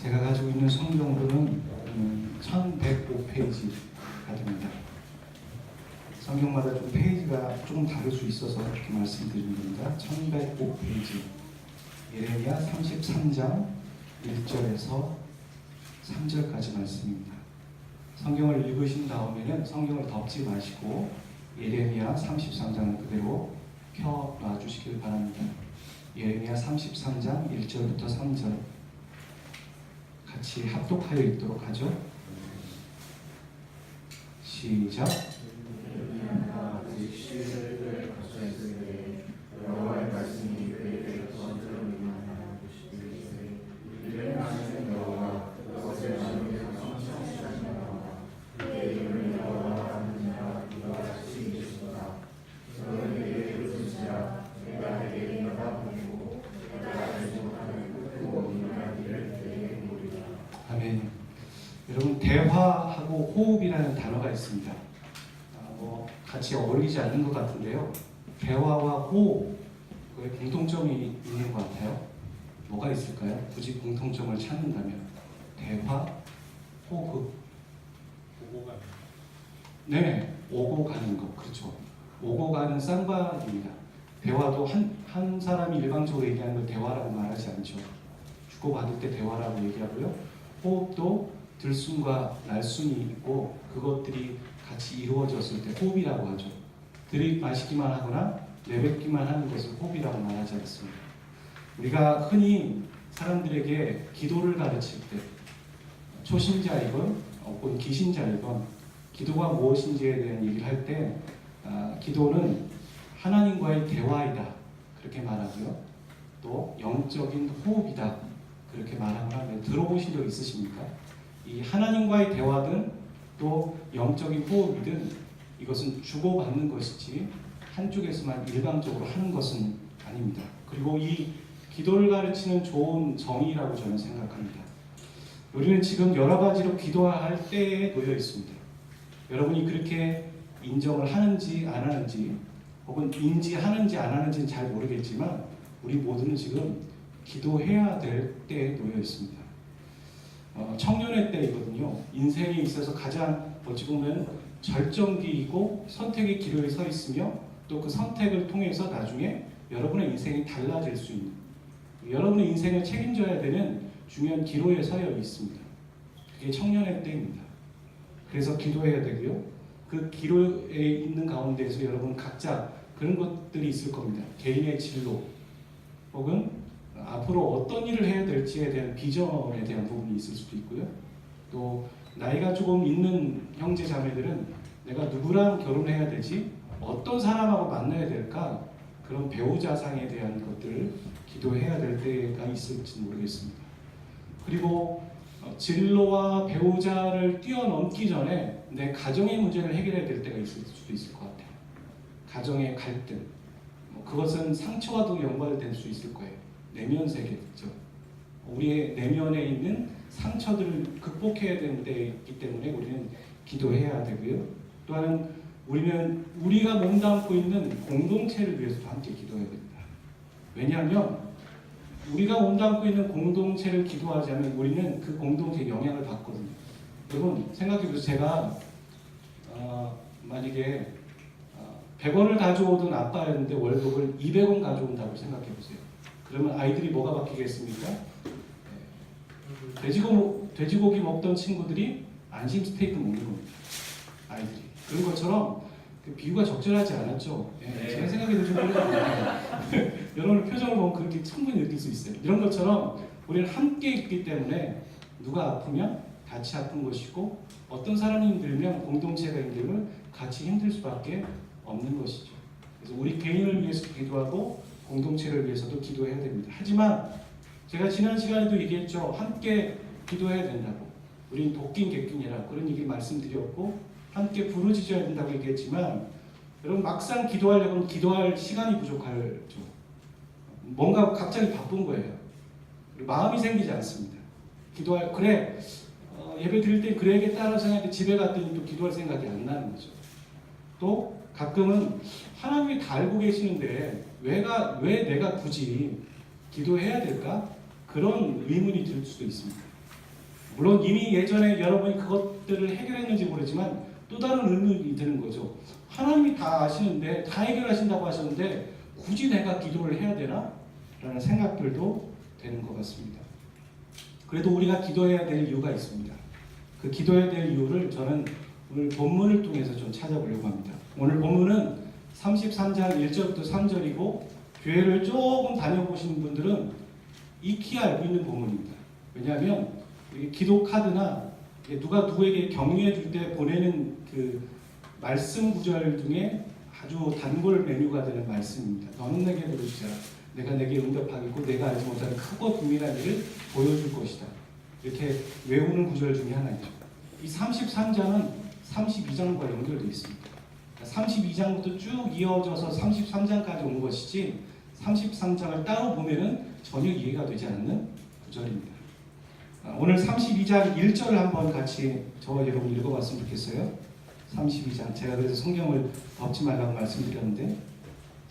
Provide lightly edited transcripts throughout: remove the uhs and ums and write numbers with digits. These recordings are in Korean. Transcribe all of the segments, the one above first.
제가 가지고 있는 성경으로는 1105페이지가 됩니다. 성경마다 좀 페이지가 조금 다를 수 있어서 이렇게 말씀드리는 겁니다. 1105페이지 예레미야 33장 1절에서 3절까지 말씀입니다. 성경을 읽으신 다음에는 성경을 덮지 마시고 예레미야 33장을 그대로 펴놔 주시길 바랍니다. 예레미야 33장 1절부터 3절 같이 합독하여 읽도록 하죠. 시작. 여호와의 말씀이 그에게 번제로 임하나 이를 하시는 여호와 그것을 나누게 성취하시는 여호와 그의 이름을 여호와라 하느니라 이와 같이 이르시도다. 너희에게 그러시니라 내가 내게 응답하고 내가 알지 못하는 그 미련한 일을 그에게 보리라. 아멘. 여러분, 대화하고 호흡이라는 단어가 있습니다. 같이 어울리지 않는 것 같은데요. 대화와 호흡, 그에 공통점이 있는 것 같아요. 뭐가 있을까요? 굳이 공통점을 찾는다면 대화, 호흡. 오고 가는. 네, 오고 가는 것. 그렇죠. 오고 가는 쌍방입니다. 대화도 한 사람이 일방적으로 얘기하는 걸 대화라고 말하지 않죠. 주고받을 때 대화라고 얘기하고요. 호흡도 들숨과 날숨이 있고 그것들이 같이 이루어졌을 때 호흡이라고 하죠. 들이마시기만 하거나 내뱉기만 하는 것을 호흡이라고 말하지 않습니다. 우리가 흔히 사람들에게 기도를 가르칠 때 초신자이건 혹은 기신자이건 기도가 무엇인지에 대한 얘기를 할 때 기도는 하나님과의 대화이다 그렇게 말하고요. 또 영적인 호흡이다 그렇게 말하거나 들어보신 적 있으십니까? 이 하나님과의 대화든 또 영적인 호흡이든 이것은 주고받는 것이지 한쪽에서만 일방적으로 하는 것은 아닙니다. 그리고 이 기도를 가르치는 좋은 정의라고 저는 생각합니다. 우리는 지금 여러 가지로 기도할 때에 놓여 있습니다. 여러분이 그렇게 인정을 하는지 안 하는지 혹은 인지하는지 안 하는지는 잘 모르겠지만 우리 모두는 지금 기도해야 될 때에 놓여 있습니다. 청년의 때이거든요. 인생에 있어서 가장 어찌 보면 절정기이고 선택의 기로에 서 있으며 또 그 선택을 통해서 나중에 여러분의 인생이 달라질 수 있는 여러분의 인생을 책임져야 되는 중요한 기로에 서여 있습니다. 그게 청년의 때입니다. 그래서 기도해야 되고요. 그 기로에 있는 가운데에서 여러분 각자 그런 것들이 있을 겁니다. 개인의 진로 혹은 앞으로 어떤 일을 해야 될지에 대한 비전에 대한 부분이 있을 수도 있고요. 또 나이가 조금 있는 형제 자매들은 내가 누구랑 결혼해야 되지? 어떤 사람하고 만나야 될까? 그런 배우자상에 대한 것들을 기도해야 될 때가 있을지 모르겠습니다. 그리고 진로와 배우자를 뛰어넘기 전에 내 가정의 문제를 해결해야 될 때가 있을 수도 있을 것 같아요. 가정의 갈등, 그것은 상처와도 연관될 수 있을 거예요. 내면 세계죠. 우리의 내면에 있는 상처들을 극복해야 되는 때이기 때문에 우리는 기도해야 되고요. 또한 우리는 우리가 몸담고 있는 공동체를 위해서도 함께 기도해야 됩니다. 왜냐하면 우리가 몸담고 있는 공동체를 기도하지 않으면 우리는 그 공동체에 영향을 받거든요. 여러분 생각해보세요. 제가 만약에 100원을 가져오던 아빠였는데 월급을 200원 가져온다고 생각해보세요. 그러면 아이들이 뭐가 바뀌겠습니까? 돼지고기 먹던 친구들이 안심 스테이크 먹는 겁니다. 아이들이. 그런 것처럼 그 비유가 적절하지 않았죠. 제가 생각해도 좀 그래요. 여러분의 표정을 보면 그렇게 충분히 느낄 수 있어요. 이런 것처럼 우리는 함께 있기 때문에 누가 아프면 같이 아픈 것이고 어떤 사람이 힘들면 공동체가 힘들면 같이 힘들 수밖에 없는 것이죠. 그래서 우리 개인을 위해서 기도하고 공동체를 위해서도 기도해야 됩니다. 하지만 제가 지난 시간에도 얘기했죠. 함께 기도해야 된다고. 우린 도끼인 객끼니라 그런 얘기 말씀드렸고 함께 부르짖어야 된다고 얘기했지만 여러분 막상 기도하려면 기도할 시간이 부족하죠. 뭔가 갑자기 바쁜 거예요. 마음이 생기지 않습니다. 그래 예배 드릴 때 그래에게 따라서 했는데 집에 갔더니 또 기도할 생각이 안 나는 거죠. 또 가끔은 하나님이 다 알고 계시는데 왜 내가 굳이 기도해야 될까? 그런 의문이 들 수도 있습니다. 물론 이미 예전에 여러분이 그것들을 해결했는지 모르지만 또 다른 의문이 드는 거죠. 하나님이 다 아시는데, 다 해결하신다고 하셨는데 굳이 내가 기도를 해야 되나? 라는 생각들도 되는 것 같습니다. 그래도 우리가 기도해야 될 이유가 있습니다. 그 기도해야 될 이유를 저는 오늘 본문을 통해서 좀 찾아보려고 합니다. 오늘 본문은 33장 1절부터 3절이고 교회를 조금 다녀보신 분들은 익히 알고 있는 본문입니다. 왜냐하면 기도 카드나 누가 누구에게 격려해 줄 때 보내는 그 말씀 구절 중에 아주 단골 메뉴가 되는 말씀입니다. 너는 내게 물으시라. 내가 내게 응답하겠고 내가 알지 못하는 크고 비밀한 일을 보여줄 것이다. 이렇게 외우는 구절 중에 하나이죠. 이 33장은 32장과 연결되어 있습니다. 32장부터 쭉 이어져서 33장까지 온 것이지 33장을 따로 보면은 전혀 이해가 되지 않는 구절입니다. 오늘 32장 1절을 한번 같이 저와 여러분 읽어봤으면 좋겠어요. 32장, 제가 그래서 성경을 덮지 말라고 말씀드렸는데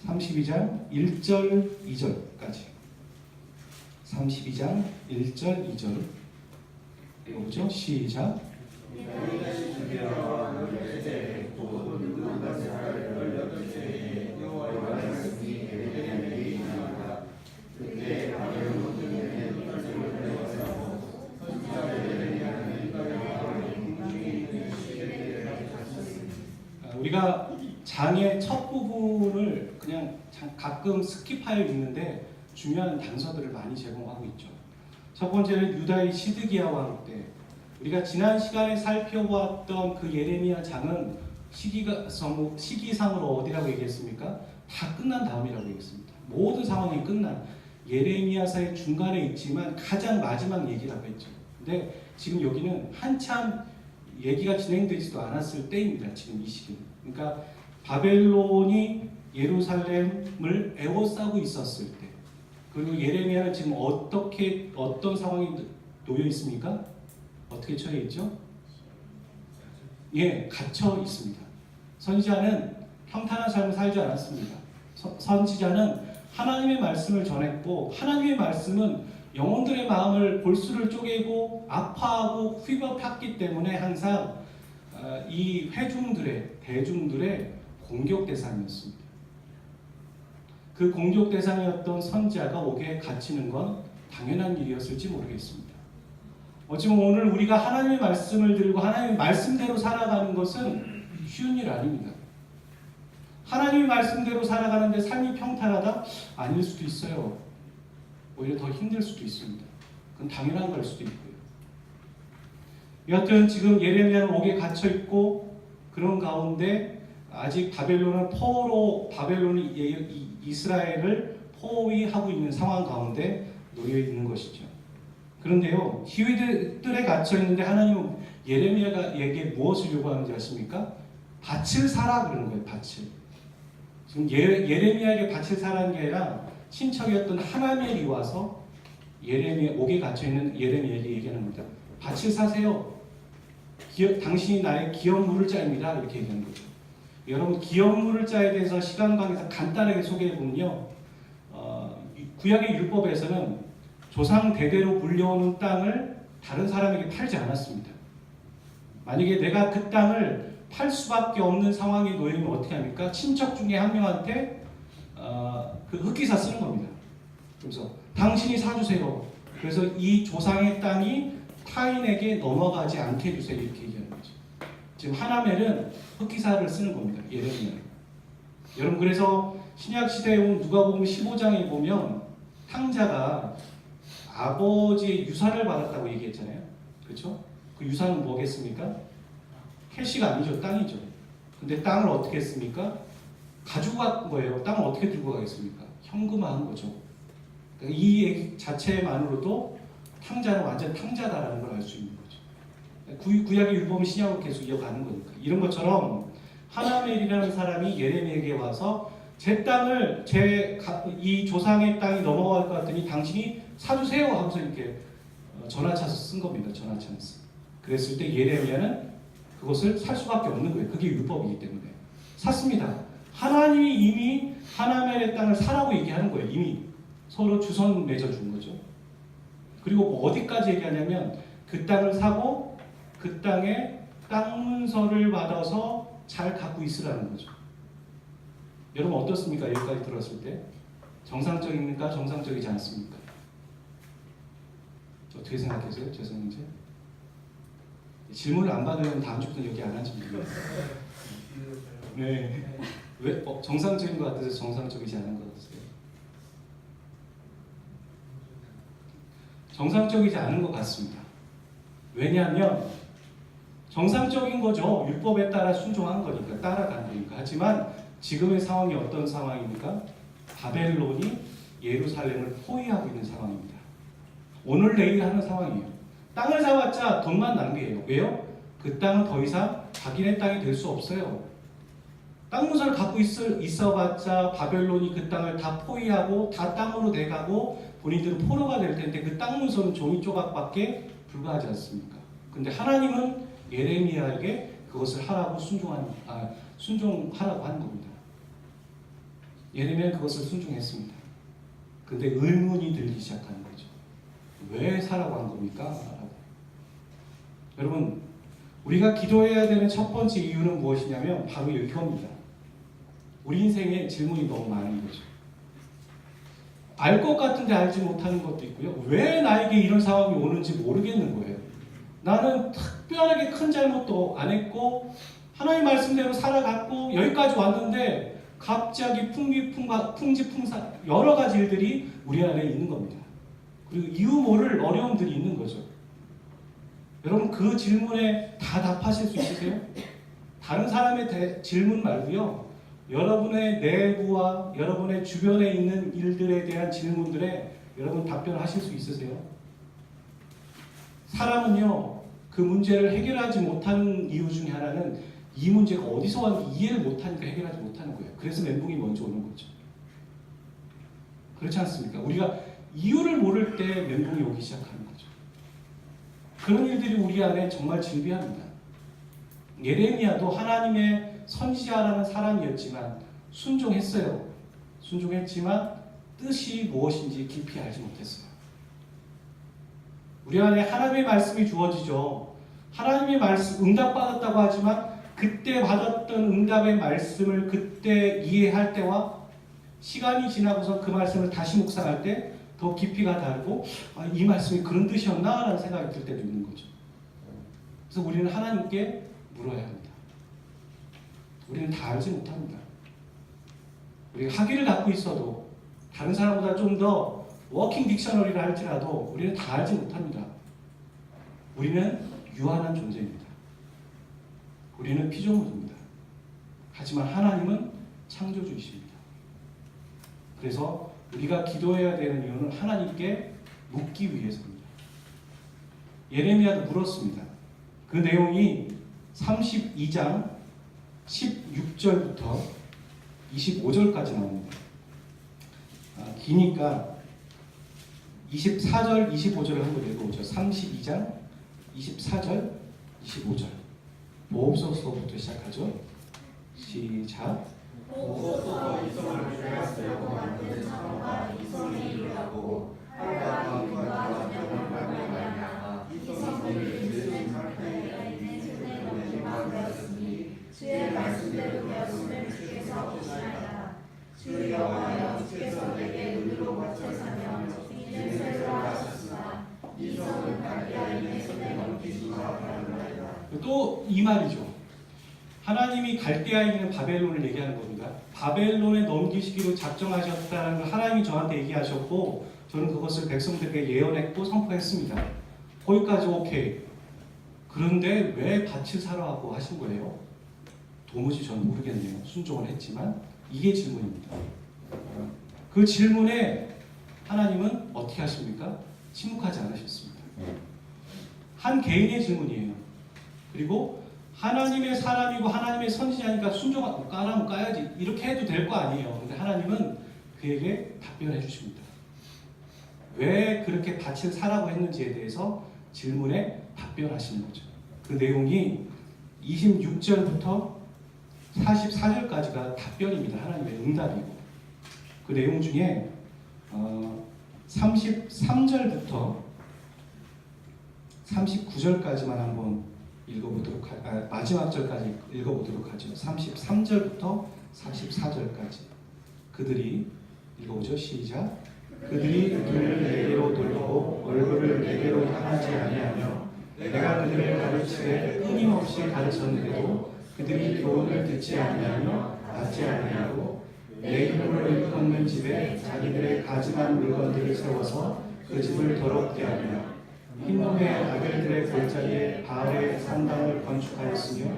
32장 1절 2절까지 32장 1절 2절 읽어보죠. 시작. 우리가 장의 첫 부분을 그냥 가끔 스킵하여 읽는데 중요한 단서들을 많이 제공하고 있죠. 첫 번째는 유다의 시드기야 왕 때, 우리가 지난 시간에 살펴보았던 그 예레미야 장은 시기상으로 어디라고 얘기했습니까? 다 끝난 다음이라고 얘기했습니다. 모든 상황이 끝난 예레미야서의 중간에 있지만 가장 마지막 얘기라고 했죠. 근데 지금 여기는 한참 얘기가 진행되지도 않았을 때입니다. 지금 이 시기는. 그러니까 바벨론이 예루살렘을 에워싸고 있었을 때, 그리고 예레미야는 지금 어떤 상황이 놓여 있습니까? 어떻게 처해 있죠? 예, 갇혀 있습니다. 선지자는 평탄한 삶을 살지 않았습니다. 선지자는 하나님의 말씀을 전했고, 하나님의 말씀은 영혼들의 마음을 골수를 쪼개고 아파하고 휘벗었기 때문에 항상 이 대중들의 공격 대상이었습니다. 그 공격 대상이었던 선지자가 옥에 갇히는 건 당연한 일이었을지 모르겠습니다. 어찌보면 오늘 우리가 하나님의 말씀을 들고 하나님의 말씀대로 살아가는 것은 쉬운 일 아닙니다. 하나님의 말씀대로 살아가는데 삶이 평탄하다? 아닐 수도 있어요. 오히려 더 힘들 수도 있습니다. 그건 당연한 걸 수도 있고요. 여하튼 지금 예레미야는 옥에 갇혀 있고, 그런 가운데 아직 바벨론이 이스라엘을 포위하고 있는 상황 가운데 놓여 있는 것이죠. 그런데요, 희위들에 갇혀 있는데 하나님은 예레미야에게 무엇을 요구하는지 아십니까? 밭을 사라 그러는 거예요. 밭을. 지금 예레미야에게 밭을 사라는 게 아니라 친척이었던 하나멜이 와서 옥에 갇혀 있는 예레미야에게 얘기하는 겁니다. 밭을 사세요. 당신이 나의 기업물을 짜입니다. 이렇게 얘기하는 거죠. 여러분, 기업물을 짜에 대해서 시간 관계에서 간단하게 소개해 보면요, 구약의 율법에서는 조상 대대로 물려오는 땅을 다른 사람에게 팔지 않았습니다. 만약에 내가 그 땅을 팔 수밖에 없는 상황에 놓이면 어떻게 합니까? 친척 중에 한 명한테 그 흑기사 쓰는 겁니다. 그래서 당신이 사주세요. 그래서 이 조상의 땅이 타인에게 넘어가지 않게 해주세요. 이렇게 얘기하는 거죠. 지금 하나멜은 흑기사를 쓰는 겁니다. 예레미야. 여러분, 그래서 신약 시대에 온 누가복음 15장에 보면 탕자가 아버지의 유산을 받았다고 얘기했잖아요. 그렇죠? 그 유산은 뭐겠습니까? 캐시가 아니죠. 땅이죠. 근데 땅을 어떻게 했습니까? 가지고 간 거예요. 땅을 어떻게 들고 가겠습니까? 현금화한 거죠. 그러니까 이 얘기 자체만으로도 탕자는 완전 탕자다라는 걸 알 수 있는 거죠. 구약의 율법은 신약으로 계속 이어가는 거니까. 이런 것처럼 하나멜이라는 사람이 예레미야에게 와서 제 땅을 이 조상의 땅이 넘어갈 것 같으니 당신이 사주세요 하면서 이렇게 전화차서 쓴 겁니다. 전화차서. 그랬을 때 예레미야는 그것을 살 수밖에 없는 거예요. 그게 율법이기 때문에. 샀습니다. 하나님이 이미 하나멜의 땅을 사라고 얘기하는 거예요. 이미 서로 주선 맺어준 거죠. 그리고 어디까지 얘기하냐면 그 그 땅을 사고 그 땅에 땅 문서를 받아서 잘 갖고 있으라는 거죠. 여러분 어떻습니까? 여기까지 들었을 때 정상적입니까? 정상적이지 않습니까? 어떻게 생각하세요? 죄송한지 질문을 안 받으면 다음 주부터 여기 안 앉습니다. 네. 왜 정상적인 것 같아서 정상적이지 않은 것 같아요? 정상적이지 않은 것 같습니다. 왜냐하면 정상적인 거죠. 율법에 따라 순종한 거니까, 따라간 거니까. 하지만 지금의 상황이 어떤 상황입니까? 바벨론이 예루살렘을 포위하고 있는 상황입니다. 오늘 내일 하는 상황이에요. 땅을 사봤자 돈만 낭비해요. 왜요? 그 땅은 더 이상 자기네 땅이 될 수 없어요. 땅 문서를 갖고 있어봤자 바벨론이 그 땅을 다 포위하고 다 땅으로 돼가고 본인들은 포로가 될 텐데 그 땅 문서는 종이 조각밖에 불과하지 않습니까? 근데 하나님은 예레미야에게 그것을 하라고 순종하라고 하는 겁니다. 예레미야는 그것을 순종했습니다. 근데 의문이 들기 시작하는 거죠. 왜 사라고 한 겁니까? 라고. 여러분, 우리가 기도해야 되는 첫 번째 이유는 무엇이냐면 바로 이겁니다. 우리 인생에 질문이 너무 많은 거죠. 알 것 같은데 알지 못하는 것도 있고요. 왜 나에게 이런 상황이 오는지 모르겠는 거예요. 나는 특별하게 큰 잘못도 안 했고 하나님 말씀대로 살아갔고 여기까지 왔는데 갑자기 풍지풍사 여러 가지 일들이 우리 안에 있는 겁니다. 그리고 이유 모를 어려움들이 있는 거죠. 여러분 그 질문에 다 답하실 수 있으세요? 다른 사람의 질문 말고요. 여러분의 내부와 여러분의 주변에 있는 일들에 대한 질문들에 여러분 답변하실 수 있으세요? 사람은요, 그 문제를 해결하지 못하는 이유 중에 하나는 이 문제가 어디서 왔는지 이해를 못하니까 해결하지 못하는 거예요. 그래서 멘붕이 먼저 오는 거죠. 그렇지 않습니까? 우리가 이유를 모를 때 멘붕이 오기 시작하는 거죠. 그런 일들이 우리 안에 정말 질비합니다. 예레미야도 하나님의 선지자라는 사람이었지만 순종했어요. 순종했지만 뜻이 무엇인지 깊이 알지 못했어요. 우리 안에 하나님의 말씀이 주어지죠. 하나님의 말씀 응답받았다고 하지만 그때 받았던 응답의 말씀을 그때 이해할 때와 시간이 지나고서 그 말씀을 다시 묵상할 때 더 깊이가 다르고 이 말씀이 그런 뜻이었나? 라는 생각이 들 때도 있는 거죠. 그래서 우리는 하나님께 물어야 합니다. 우리는 다 알지 못합니다. 우리가 학위를 갖고 있어도 다른 사람보다 좀 더 워킹 딕셔너리를 할지라도 우리는 다 알지 못합니다. 우리는 유한한 존재입니다. 우리는 피조물입니다. 하지만 하나님은 창조주이십니다. 그래서 우리가 기도해야 되는 이유는 하나님께 묻기 위해서입니다. 예레미야도 물었습니다. 그 내용이 32장 16절부터 25절까지 나옵니다. 기니까 24절, 25절을 한번 읽어보죠. 32장 24절, 25절. 보옵소서부터 시작하죠. 시작. 보옵소서 이성을 죄하시려고 만든 창과 이성이 이루라고 하나가 빛과 전형을 말미암아 이성들이 늦은 상태에 있는 손에 넘기만 되었으니 주의 말씀대로 되었음을 주께서 보시나이다. 주 여호와여 주께서 내게 은으로 겉에 사며 이는 새로 하셨으나 이성은 갈대아인의 손에 넘기시기가 바랍니다. 또 이 말이죠. 하나님이 갈대아인의 바벨론을 얘기하는 겁니다. 바벨론에 넘기시기로 작정하셨다는 걸 하나님이 저한테 얘기하셨고 저는 그것을 백성들에게 예언했고 선포했습니다. 거기까지 오케이. 그런데 왜 밭을 사라고 하신 거예요? 도무지 저는 모르겠네요. 순종을 했지만 이게 질문입니다. 그 질문에 하나님은 어떻게 하십니까? 침묵하지 않으셨습니다. 한 개인의 질문이에요. 그리고 하나님의 사람이고 하나님의 선지자니까 순종하고 까라면 까야지 이렇게 해도 될 거 아니에요. 근데 하나님은 그에게 답변해 주십니다. 왜 그렇게 밭을 사라고 했는지에 대해서 질문에 답변하시는 거죠. 그 내용이 26절부터 44절까지가 답변입니다. 하나님의 응답이고 그 내용 중에 33절부터 39절까지만 한번 읽어보도록 마지막 절까지 읽어보도록 하죠. 33절부터 44절까지 그들이 읽어보죠. 시작. 그들이 눈을 내게로 돌리고 얼굴을 내게로 향하지 아니하며 내가 그들을 가르치되 끊임없이 가르쳤는데도 그들이 교훈을 듣지 아니하며 받지 아니하고 내 이름으로 일컫는 집에 자기들의 가증한 물건들을 세워서 그 집을 더럽게 하며 흰놈의 아들들의 골짜기에 바알의 산당을 건축하였으며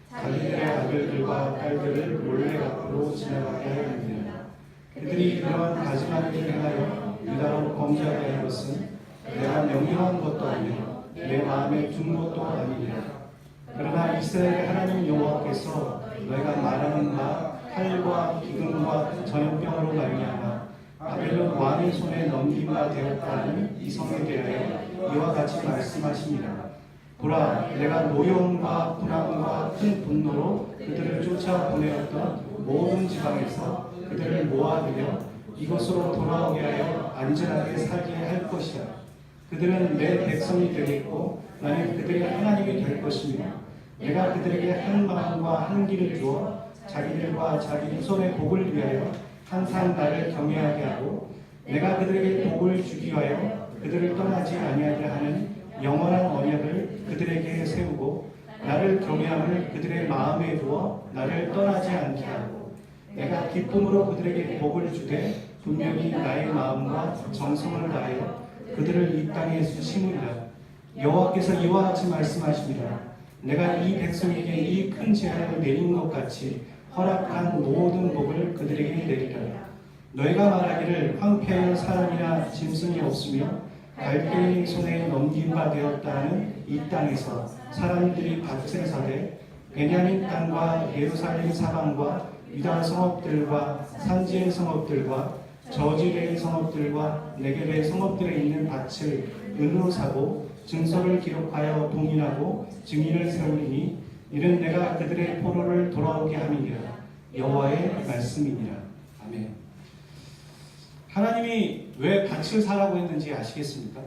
자기들의 아들들과 딸들을 몰래 앞으로 지나가게 하였느니라. 그들이 이러한 가증한 일을 행하여 유다로 범죄하게 한 것은 내가 명령한 것도 아니요 내 마음에 둔 것도 아니니라. 그러나 이스라엘의 하나님 여호와께서 너희가 말하는 바 칼과 기근과 전염병으로 말미암아 바벨론 왕의 손에 넘김바 되었다는 이 성에 대하여 이와 같이 말씀하시니라. 보라, 내가 노여움과 분함과 큰 분노로 그들을 쫓아 보내었던 모든 지방에서 그들을 모아들여 이곳으로 돌아오게 하여 안전하게 살게 할 것이야. 그들은 내 백성이 되겠고 나는 그들의 하나님이 될 것이며 내가 그들에게 한 마음과 한 길을 주어 자기들과 자기 후손의 복을 위하여 항상 나를 경외하게 하고 내가 그들에게 복을 주기 위하여 그들을 떠나지 아니하게 하는 영원한 언약을 그들에게 세우고 나를 경외함을 그들의 마음에 두어 나를 떠나지 않게 하고 내가 기쁨으로 그들에게 복을 주되 분명히 나의 마음과 정성을 다하여 그들을 이 땅에 심으리라. 여호와께서 이와 같이 말씀하시니라. 내가 이 백성에게 이 큰 재앙을 내린 것 같이 허락한 모든 복을 그들에게 내리라. 너희가 말하기를 황폐한 사람이나 짐승이 없으며 갈대인의 손에 넘긴 바 되었다는 이 땅에서 사람들이 밭을 사되 베냐민 땅과 예루살렘 사방과 유다 성읍들과 산지의 성읍들과 저지레의 성읍들과 네겝의 성읍들에 있는 밭을 은으로 사고 증서를 기록하여 동인하고 증인을 세우리니 이는 내가 그들의 포로를 돌아오게 함이니라. 여호와의 말씀이니라. 아멘. 하나님이 왜 밭을 사라고 했는지 아시겠습니까?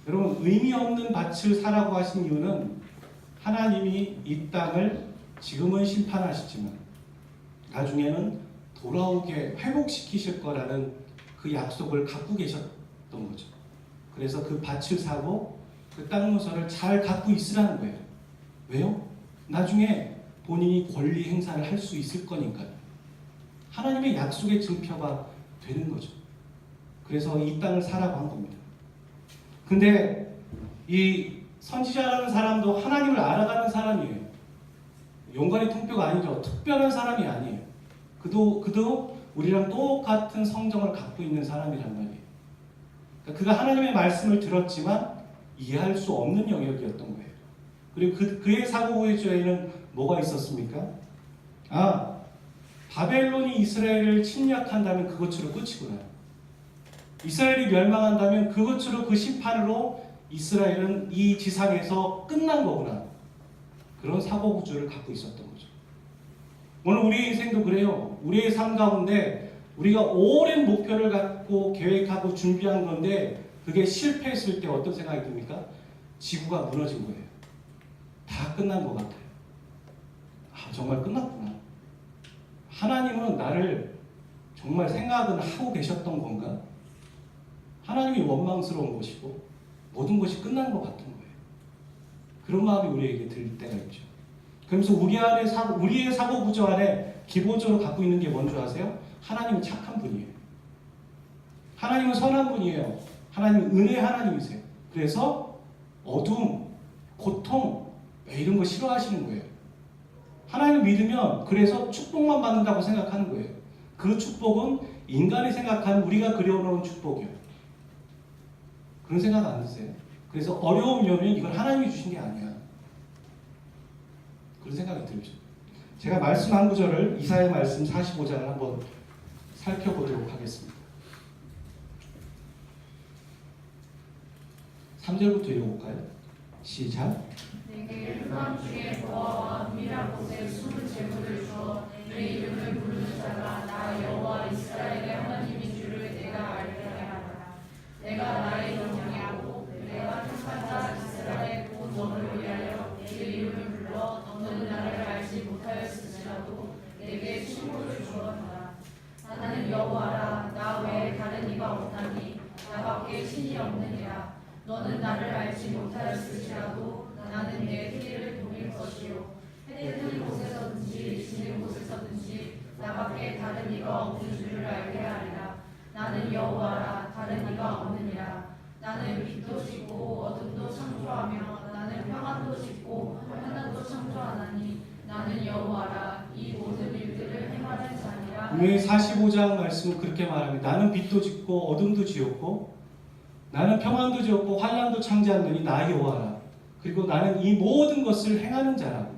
여러분, 의미 없는 밭을 사라고 하신 이유는 하나님이 이 땅을 지금은 심판하시지만 나중에는 돌아오게 회복시키실 거라는 그 약속을 갖고 계셨던 거죠. 그래서 그 밭을 사고 그 땅 문서를 잘 갖고 있으라는 거예요. 왜요? 나중에 본인이 권리 행사를 할 수 있을 거니까요. 하나님의 약속의 증표가 되는 거죠. 그래서 이 땅을 사라고 한 겁니다. 근데 이 선지자라는 사람도 하나님을 알아가는 사람이에요. 용가리 통뼈가 아니죠. 특별한 사람이 아니에요. 그도 우리랑 똑같은 성정을 갖고 있는 사람이란 말이에요. 그러니까 그가 하나님의 말씀을 들었지만 이해할 수 없는 영역이었던 거예요. 그리고 그의 사고구조에는 뭐가 있었습니까? 바벨론이 이스라엘을 침략한다면 그것으로 끝이구나. 이스라엘이 멸망한다면 그것으로 그 심판으로 이스라엘은 이 지상에서 끝난 거구나. 그런 사고구조를 갖고 있었던 거죠. 오늘 우리의 인생도 그래요. 우리의 삶 가운데 우리가 오랜 목표를 갖고 계획하고 준비한 건데 그게 실패했을 때 어떤 생각이 듭니까? 지구가 무너진 거예요. 다 끝난 것 같아요. 정말 끝났구나. 하나님은 나를 정말 생각은 하고 계셨던 건가? 하나님이 원망스러운 것이고 모든 것이 끝난 것 같은 거예요. 그런 마음이 우리에게 들 때가 있죠. 그러면서 우리의 사고 구조 안에 기본적으로 갖고 있는 게 뭔지 아세요? 하나님은 착한 분이에요. 하나님은 선한 분이에요. 하나님은 은혜의 하나님이세요. 그래서 어둠, 고통 이런 거 싫어하시는 거예요. 하나님을 믿으면 그래서 축복만 받는다고 생각하는 거예요. 그 축복은 인간이 생각하는 우리가 그려놓은 축복이에요. 그런 생각 안 드세요? 그래서 어려움이 오면 이건 하나님이 주신 게 아니야. 그런 생각이 들죠. 제가 말씀 한 구절을 이사야 말씀 45장을 한번 살펴보도록 하겠습니다. 3절부터 읽어볼까요? 시작. 내게 흑암 중에 보아와 은밀한 곳에 숨은 재물을 주어 내 이름을 부르는 자가 나 여호와 이스라엘의 하나님인 줄을 내가 알게 하라. 내가 나의 영향하고 내가 너는 나를 알지 못하였을지라도 나는 내 피를 돌릴 것이요 해 뜨는 곳에서든지 지는 곳에서든지 나밖에 다른 이가 없는 줄을 알게 하리라. 나는 여호와라 다른 이가 없느니라. 나는 빛도 짓고 어둠도 창조하며 나는 평안도 짓고 환난도 창조하나니 나는 여호와라. 이 모든 일들을 행하는 자니라. 분명히 45장 말씀은 그렇게 말합니다. 나는 빛도 짓고 어둠도 지었고 나는 평안도 지었고 환난도 창조하느니 나 여호와라. 그리고 나는 이 모든 것을 행하는 자라고.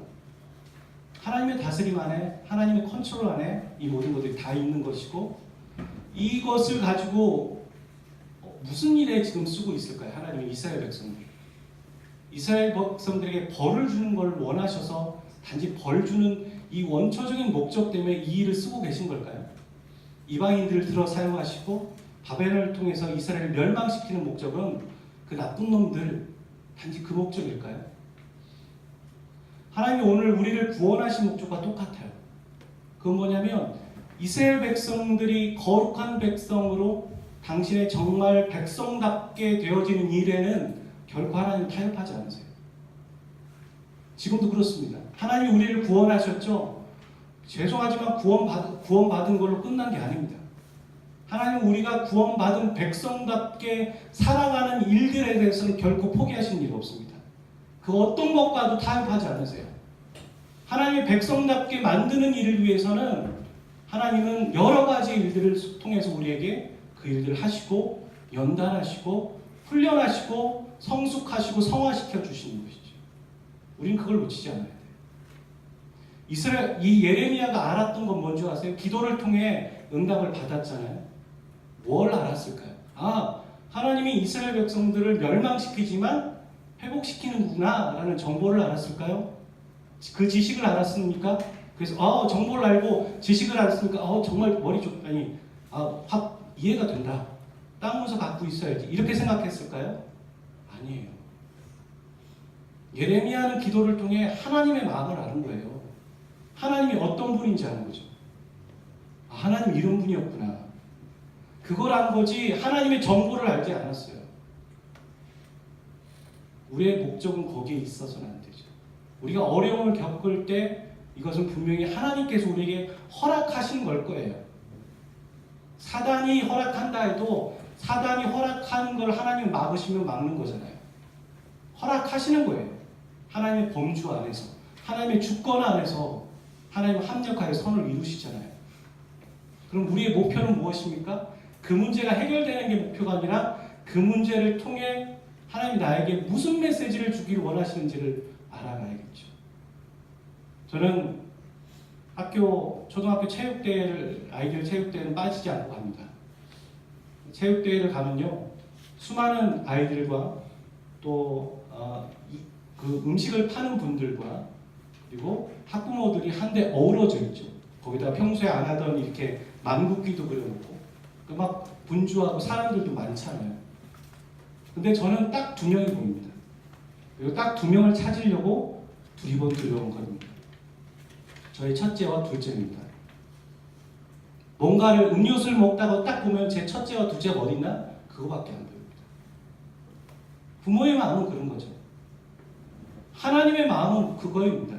하나님의 다스림 안에, 하나님의 컨트롤 안에 이 모든 것들이 다 있는 것이고, 이것을 가지고 무슨 일에 지금 쓰고 있을까요? 하나님이 이스라엘 백성들. 이스라엘 백성들에게 벌을 주는 걸 원하셔서 단지 벌 주는 이 원초적인 목적 때문에 이 일을 쓰고 계신 걸까요? 이방인들을 들어 사용하시고 바벨론을 통해서 이스라엘을 멸망시키는 목적은 그 나쁜 놈들, 단지 그 목적일까요? 하나님이 오늘 우리를 구원하신 목적과 똑같아요. 그건 뭐냐면 이스라엘 백성들이 거룩한 백성으로 당신의 정말 백성답게 되어지는 일에는 결코 하나님 타협하지 않으세요. 지금도 그렇습니다. 하나님이 우리를 구원하셨죠. 죄송하지만 구원받은 걸로 끝난 게 아닙니다. 하나님은 우리가 구원받은 백성답게 살아가는 일들에 대해서는 결코 포기하시는 일 없습니다. 그 어떤 것과도 타협하지 않으세요. 하나님의 백성답게 만드는 일을 위해서는 하나님은 여러 가지 일들을 통해서 우리에게 그 일들을 하시고 연단하시고 훈련하시고 성숙하시고 성화시켜 주시는 것이죠. 우리는 그걸 놓치지 않아야 돼요. 이 예레미야가 알았던 건 뭔지 아세요? 기도를 통해 응답을 받았잖아요. 뭘 알았을까요? 하나님이 이스라엘 백성들을 멸망시키지만 회복시키는구나 라는 정보를 알았을까요? 그 지식을 알았습니까? 그래서 정보를 알고 지식을 알았으니까 정말 머리 확 이해가 된다. 땅 문서 갖고 있어야지. 이렇게 생각했을까요? 아니에요. 예레미야는 기도를 통해 하나님의 마음을 아는 거예요. 하나님이 어떤 분인지 아는 거죠. 하나님 이런 분이었구나. 그걸 안 거지 하나님의 정보를 알지 않았어요. 우리의 목적은 거기에 있어서는 안 되죠. 우리가 어려움을 겪을 때 이것은 분명히 하나님께서 우리에게 허락하신 걸 거예요. 사단이 허락한다 해도 사단이 허락하는 걸 하나님 막으시면 막는 거잖아요. 허락하시는 거예요. 하나님의 범주 안에서, 하나님의 주권 안에서 하나님 합력하여 선을 이루시잖아요. 그럼 우리의 목표는 무엇입니까? 그 문제가 해결되는 게 목표가 아니라 그 문제를 통해 하나님이 나에게 무슨 메시지를 주기를 원하시는지를 알아가야겠죠. 저는 초등학교 체육대회를, 아이들 체육대회는 빠지지 않고 갑니다. 체육대회를 가면요, 수많은 아이들과 또 그 음식을 파는 분들과 그리고 학부모들이 한데 어우러져 있죠. 거기다 평소에 안 하던 이렇게 만국기도 그려놓고 막 분주하고 사람들도 많잖아요. 근데 저는 딱 2명이 보입니다. 그리고 딱 2명을 찾으려고 두리번 들어온 겁니다. 저희 첫째와 둘째입니다. 뭔가를 음료수를 먹다가 딱 보면 제 첫째와 둘째가 어디 있나? 그거밖에 안 보입니다. 부모의 마음은 그런 거죠. 하나님의 마음은 그거입니다.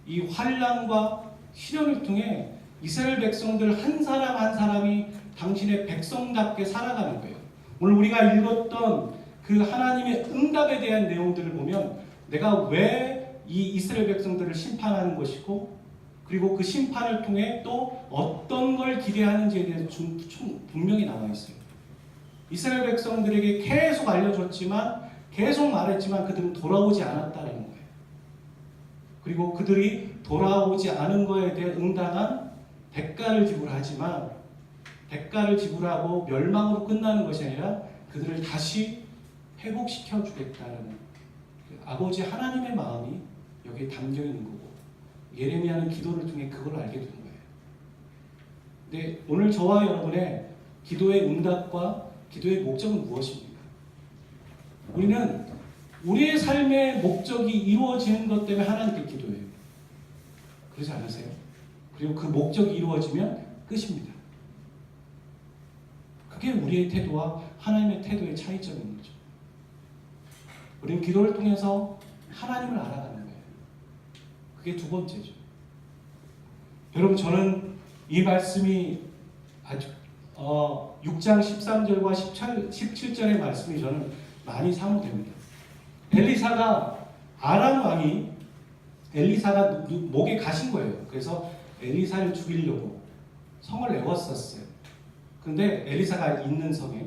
이 환난과 시련을 통해 이스라엘 백성들 한 사람 한 사람이 당신의 백성답게 살아가는 거예요. 오늘 우리가 읽었던 그 하나님의 응답에 대한 내용들을 보면 내가 왜 이 이스라엘 백성들을 심판하는 것이고 그리고 그 심판을 통해 또 어떤 걸 기대하는지에 대해서 분명히 나와 있어요. 이스라엘 백성들에게 계속 알려줬지만 계속 말했지만 그들은 돌아오지 않았다는 거예요. 그리고 그들이 돌아오지 않은 것에 대해 응당한 대가를 지불하지만 대가를 지불하고 멸망으로 끝나는 것이 아니라 그들을 다시 회복시켜 주겠다는 아버지 하나님의 마음이 여기에 담겨 있는 거고 예레미야는 기도를 통해 그걸 알게 된 거예요. 근데 오늘 저와 여러분의 기도의 응답과 기도의 목적은 무엇입니까? 우리는 우리의 삶의 목적이 이루어지는 것 때문에 하나님께 기도해요. 그러지 않으세요? 그리고 그 목적이 이루어지면 끝입니다. 그게 우리의 태도와 하나님의 태도의 차이점인 거죠. 우리는 기도를 통해서 하나님을 알아가는 거예요. 그게 두 번째죠. 여러분, 저는 이 말씀이 아주 6장 13절과 17절의 말씀이 저는 많이 사모됩니다. 아람 왕이 엘리사가 목에 가신 거예요. 그래서 엘리사를 죽이려고 성을 내었었어요. 근데 엘리사가 있는 성에.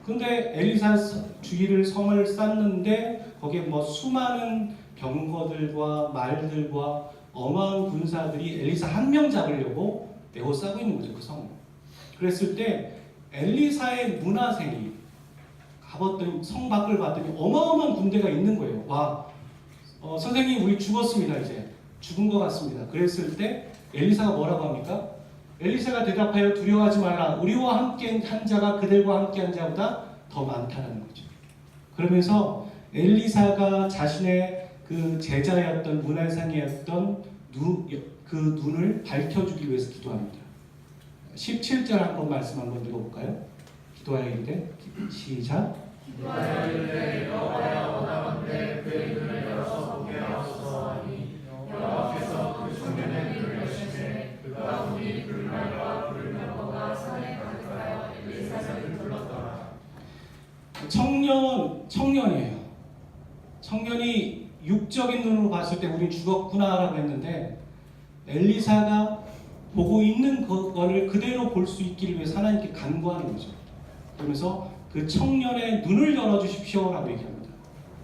근데 엘리사 주위를 성을 쌓는데 거기에 뭐 수많은 병거들과 말들과 어마어마한 군사들이 엘리사 한 명 잡으려고 에워싸고 있는 거죠, 그 성을. 그랬을 때 엘리사의 문하생이 가봤더니 성 밖을 봤더니 어마어마한 군대가 있는 거예요. 와, 선생님 우리 죽었습니다. 이제 죽은 것 같습니다. 그랬을 때 엘리사가 뭐라고 합니까? 엘리사가 대답하여 두려워하지 말라. 우리와 함께 한 자가 그들과 함께 한 자보다 더 많다는 거죠. 그러면서 엘리사가 자신의 그 제자였던 문하상이었던 그 눈을 밝혀주기 위해서 기도합니다. 17절 한번 말씀 한번 읽어볼까요? 기도하여 이르되 시작. 기도하여 이르되 여호와여 원하건대 그의 눈을 열어서 보게 하옵소서 하니 여호와께서 그 청년의 눈을 여시매 그가 우리 불말과 불면허가 산에 가득하여 엘리사를 불렀더라. 청년이에요. 청년이 육적인 눈으로 봤을 때 우리 죽었구나라고 했는데 엘리사가 보고 있는 거를 그대로 볼 수 있기를 위해서 하나님께 간구하는 거죠. 그러면서 그 청년의 눈을 열어주십시오라고 얘기합니다.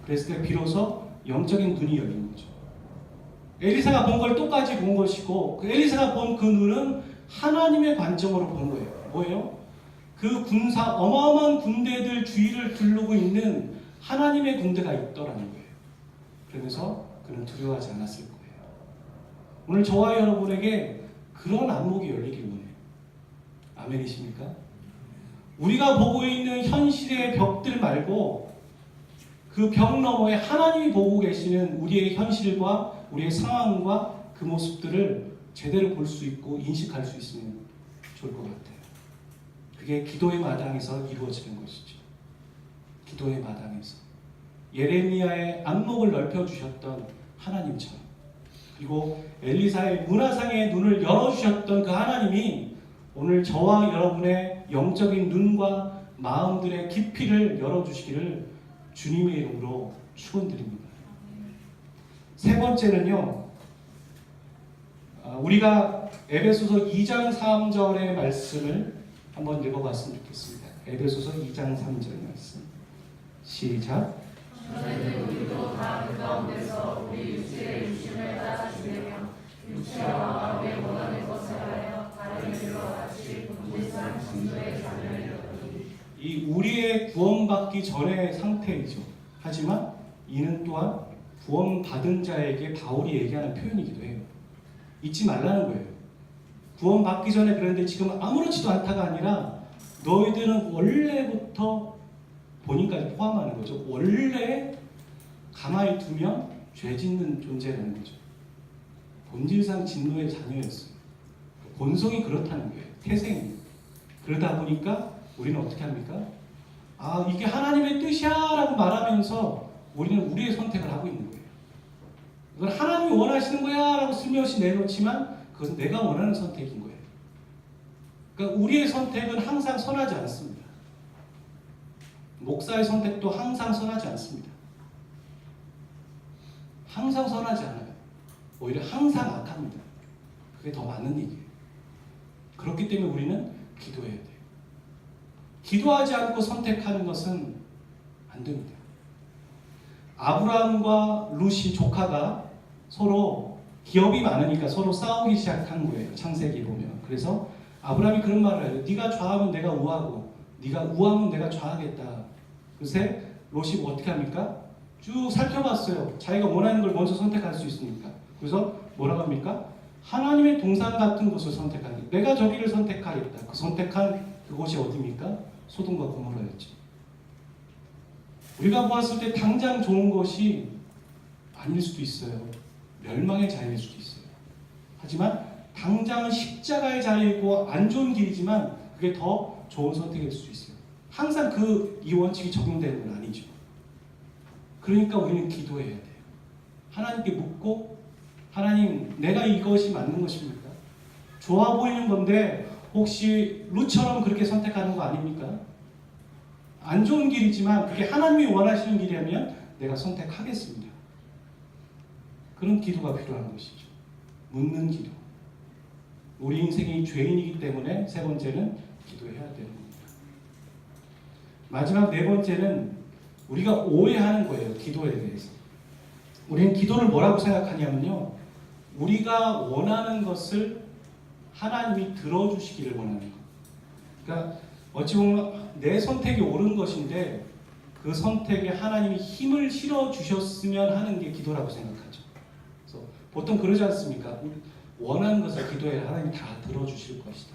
그랬을 때 비로소 영적인 눈이 열린 거죠. 엘리사가 본 걸 똑같이 본 것이고 그 엘리사가 본 그 눈은 하나님의 관점으로 본 거예요. 뭐예요? 그 어마어마한 군대들 주위를 둘르고 있는 하나님의 군대가 있더라는 거예요. 그러면서 그는 두려워하지 않았을 거예요. 오늘 저와 여러분에게 그런 안목이 열리길 원해요. 아멘이십니까? 우리가 보고 있는 현실의 벽들 말고 그 벽 너머에 하나님이 보고 계시는 우리의 현실과 우리의 상황과 그 모습들을 제대로 볼 수 있고 인식할 수 있으면 좋을 것 같아요. 그게 기도의 마당에서 이루어지는 것이죠. 기도의 마당에서 예레미야의 안목을 넓혀주셨던 하나님처럼, 그리고 엘리사의 문하상의 눈을 열어주셨던 그 하나님이 오늘 저와 여러분의 영적인 눈과 마음들의 깊이를 열어주시기를 주님의 이름으로 축원드립니다. 세 번째는요, 우리가 에베소서 2장 3절의 말씀을 한번 읽어봤으면 좋겠습니다. 에베소서 2장 3절 말씀 시작. 너희는 우리도 다 그 가운데서 우리 육체의 육신을 따라 지내며 육체와 마음에 원하는 것을 하여 다른 일과 같이 본질상 진도의 자녀이더니. 이 우리의 구원받기 전의 상태이죠. 하지만 이는 또한 구원받은 자에게 바울이 얘기하는 표현이기도 해요. 잊지 말라는 거예요. 구원받기 전에 그런데 지금 아무렇지도 않다가 아니라 너희들은 원래부터 본인까지 포함하는 거죠. 원래 가만히 두면 죄 짓는 존재라는 거죠. 본질상 진노의 자녀였어요. 본성이 그렇다는 거예요. 태생이. 그러다 보니까 우리는 어떻게 합니까? 아, 이게 하나님의 뜻이야 라고 말하면서 우리는 우리의 선택을 하고 있는 거예요. 이건 하나님이 원하시는 거야 라고 슬며시 내놓지만 그것은 내가 원하는 선택인 거예요. 그러니까 우리의 선택은 항상 선하지 않습니다. 목사의 선택도 항상 선하지 않습니다. 항상 선하지 않아요. 오히려 항상 악합니다. 그게 더 맞는 얘기예요. 그렇기 때문에 우리는 기도해야 돼요. 기도하지 않고 선택하는 것은 안 됩니다. 아브라함과 룻이 조카가 서로 기업이 많으니까 서로 싸우기 시작한 거예요. 창세기 보면. 그래서 아브라함이 그런 말을 해요. 네가 좌하면 내가 우하고 네가 우하면 내가 좌하겠다. 그새 롯이 어떻게 합니까? 쭉 살펴봤어요. 자기가 원하는 걸 먼저 선택할 수 있으니까. 그래서 뭐라고 합니까? 하나님의 동산 같은 곳을 선택하는, 내가 저기를 선택하겠다. 그 선택한 그곳이 어디입니까? 소돔과 고모라였죠. 우리가 보았을 때 당장 좋은 것이 아닐 수도 있어요. 멸망의 자리일 수도 있어요. 하지만 당장은 십자가의 자리이고 안 좋은 길이지만 그게 더 좋은 선택일 수도 있어요. 항상 이 원칙이 적용되는 건 아니죠. 그러니까 우리는 기도해야 돼요. 하나님께 묻고 하나님 내가 이것이 맞는 것입니까? 좋아 보이는 건데 혹시 룻처럼 그렇게 선택하는 거 아닙니까? 안 좋은 길이지만 그게 하나님이 원하시는 길이라면 내가 선택하겠습니다. 그런 기도가 필요한 것이죠. 묻는 기도. 우리 인생이 죄인이기 때문에 세 번째는 기도해야 되는 겁니다. 마지막 네 번째는 우리가 오해하는 거예요. 기도에 대해서. 우리는 기도를 뭐라고 생각하냐면요. 우리가 원하는 것을 하나님이 들어주시기를 원하는 것. 그러니까 어찌 보면 내 선택이 옳은 것인데 그 선택에 하나님이 힘을 실어 주셨으면 하는 게 기도라고 생각하죠. 그래서 보통 그러지 않습니까? 원하는 것을 기도해 하나님이 다 들어주실 것이다.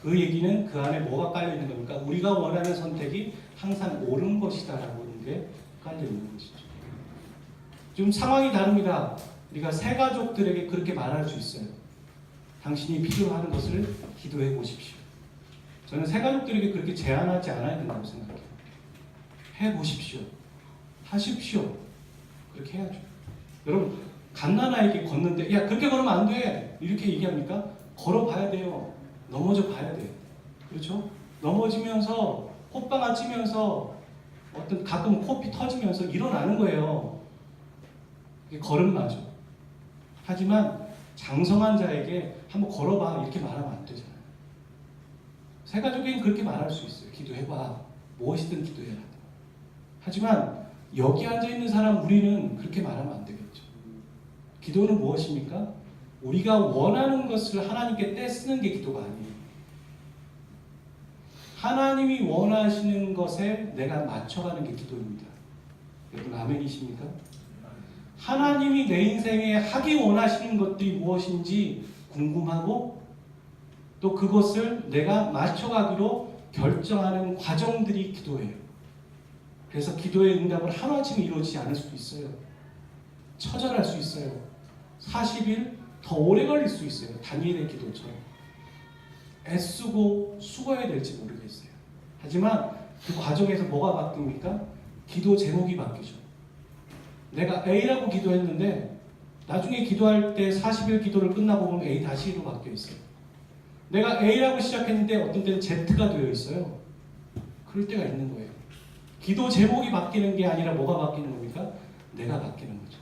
그 얘기는 그 안에 뭐가 깔려 있는 겁니까? 우리가 원하는 선택이 항상 옳은 것이다라고 하는 게 깔려 있는 것이죠. 좀 상황이 다릅니다. 우리가 새 가족들에게 그렇게 말할 수 있어요. 당신이 필요하는 것을 기도해 보십시오. 저는 새 가족들에게 그렇게 제안하지 않아야 된다고 생각해요. 해보십시오. 하십시오. 그렇게 해야죠. 여러분 갓난아이에게 걷는데 야 그렇게 걸으면 안 돼. 이렇게 얘기합니까? 걸어봐야 돼요. 넘어져 봐야 돼요. 그렇죠? 넘어지면서 콧방아 찌면서 어떤 가끔 코피 터지면서 일어나는 거예요. 이게 걸음마죠. 하지만 장성한 자에게 한번 걸어봐 이렇게 말하면 안 되잖아요. 새 가족에겐 그렇게 말할 수 있어요. 기도해봐. 무엇이든 기도해라. 하지만 여기 앉아있는 사람 우리는 그렇게 말하면 안 되겠죠. 기도는 무엇입니까? 우리가 원하는 것을 하나님께 떼쓰는 게 기도가 아니에요. 하나님이 원하시는 것에 내가 맞춰가는 게 기도입니다. 여러분 아멘이십니까? 하나님이 내 인생에 하기 원하시는 것들이 무엇인지 궁금하고 또 그것을 내가 맞춰가기로 결정하는 과정들이 기도예요. 그래서 기도의 응답은 하루아침에 이루어지지 않을 수도 있어요. 처절할 수 있어요. 40일 더 오래 걸릴 수 있어요. 다니엘의 기도처럼. 애쓰고 수고해야 될지 모르겠어요. 하지만 그 과정에서 뭐가 바뀝니까? 기도 제목이 바뀌죠. 내가 A라고 기도했는데 나중에 기도할 때 40일 기도를 끝나고 보면 A 다시 E로 바뀌어 있어요. 내가 A라고 시작했는데 어떤 때는 Z가 되어 있어요. 그럴 때가 있는 거예요. 기도 제목이 바뀌는 게 아니라 뭐가 바뀌는 겁니까? 내가 바뀌는 거죠.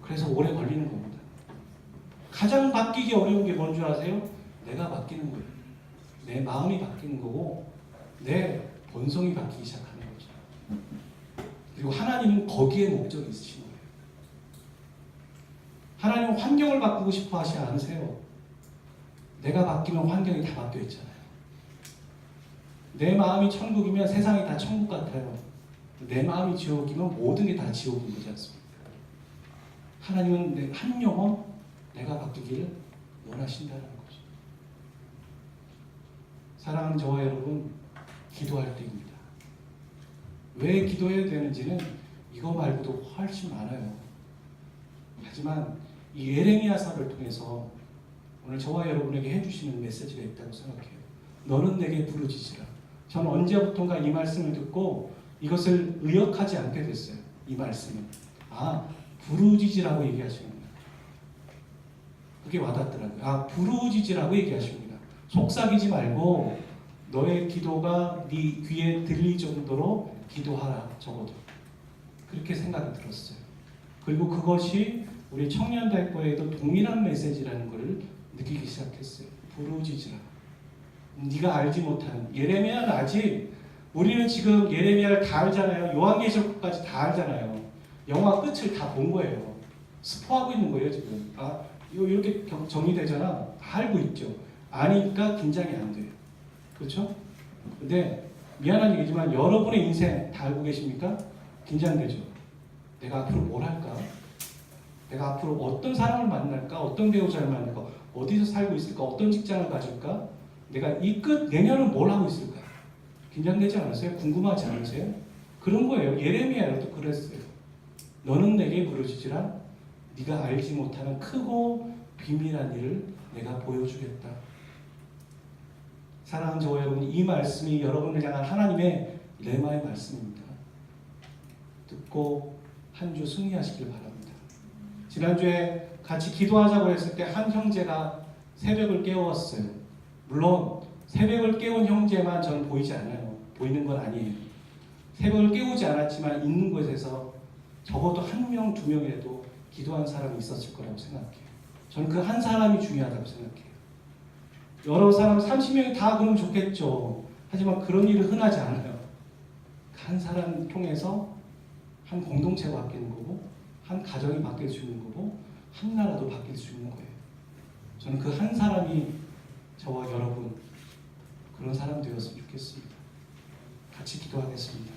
그래서 오래 걸리는 겁니다. 가장 바뀌기 어려운 게 뭔 줄 아세요? 내가 바뀌는 거예요. 내 마음이 바뀌는 거고 내 본성이 바뀌기 시작하는 거죠. 그리고 하나님은 거기에 목적이 있으신 거예요. 하나님은 환경을 바꾸고 싶어 하지 않으세요. 내가 바뀌면 환경이 다 바뀌어 있잖아요. 내 마음이 천국이면 세상이 다 천국 같아요. 내 마음이 지옥이면 모든 게 다 지옥인 거지 않습니까? 하나님은 한 영혼 내가 바뀌기를 원하신다는 거죠. 사랑하는 저와 여러분, 기도할 때입니다. 왜 기도해야 되는지는 이거 말고도 훨씬 많아요. 하지만 이 예레미야서를 통해서 오늘 저와 여러분에게 해주시는 메시지가 있다고 생각해요. 너는 내게 부르짖으라. 저는 언제부턴가 이 말씀을 듣고 이것을 의역하지 않게 됐어요. 이 말씀은. 부르짖으라고 얘기하시는구나. 그게 와닿더라고요. 부르짖으라고 얘기하십니다. 속삭이지 말고 너의 기도가 네 귀에 들릴 정도로 기도하라. 적어도. 그렇게 생각이 들었어요. 그리고 그것이 우리 청년대학교에도 동일한 메시지라는 것을 느끼기 시작했어요. 부르짖으라. 네가 알지 못하는 예레미야는 아직 우리는 지금 예레미야를 다 알잖아요. 요한계시록까지 다 알잖아요. 영화 끝을 다 본 거예요. 스포하고 있는 거예요 지금. 이렇게 정리되잖아. 다 알고 있죠. 아니까 긴장이 안 돼요. 그렇죠? 근데 미안한 얘기지만 여러분의 인생 다 알고 계십니까? 긴장되죠. 내가 앞으로 뭘 할까? 내가 앞으로 어떤 사람을 만날까? 어떤 배우자를 만날까? 어디서 살고 있을까? 어떤 직장을 가질까? 내가 이 끝 내년은 뭘 하고 있을까? 긴장되지 않으세요? 궁금하지 않으세요? 그런 거예요. 예레미야도 그랬어요. 너는 내게 부르짖으라. 네가 알지 못하는 크고 비밀한 일을 내가 보여주겠다. 사랑하는 저와 여러분, 이 말씀이 여러분을 향한 하나님의 레마의 말씀입니다. 듣고 한 주 승리하시길 바랍니다. 지난주에 같이 기도하자고 했을 때 한 형제가 새벽을 깨웠어요. 물론 새벽을 깨운 형제만 저는 보이지 않아요. 보이는 건 아니에요. 새벽을 깨우지 않았지만 있는 곳에서 적어도 한 명, 두 명이라도 기도한 사람이 있었을 거라고 생각해요. 저는 그 한 사람이 중요하다고 생각해요. 여러 사람 30명이 다 그러면 좋겠죠. 하지만 그런 일은 흔하지 않아요. 한 사람 통해서 한 공동체가 바뀌는 거고, 한 가정이 바뀔 수 있는 거고, 한 나라도 바뀔 수 있는 거예요. 저는 그 한 사람이 저와 여러분 그런 사람 되었으면 좋겠습니다. 같이 기도하겠습니다.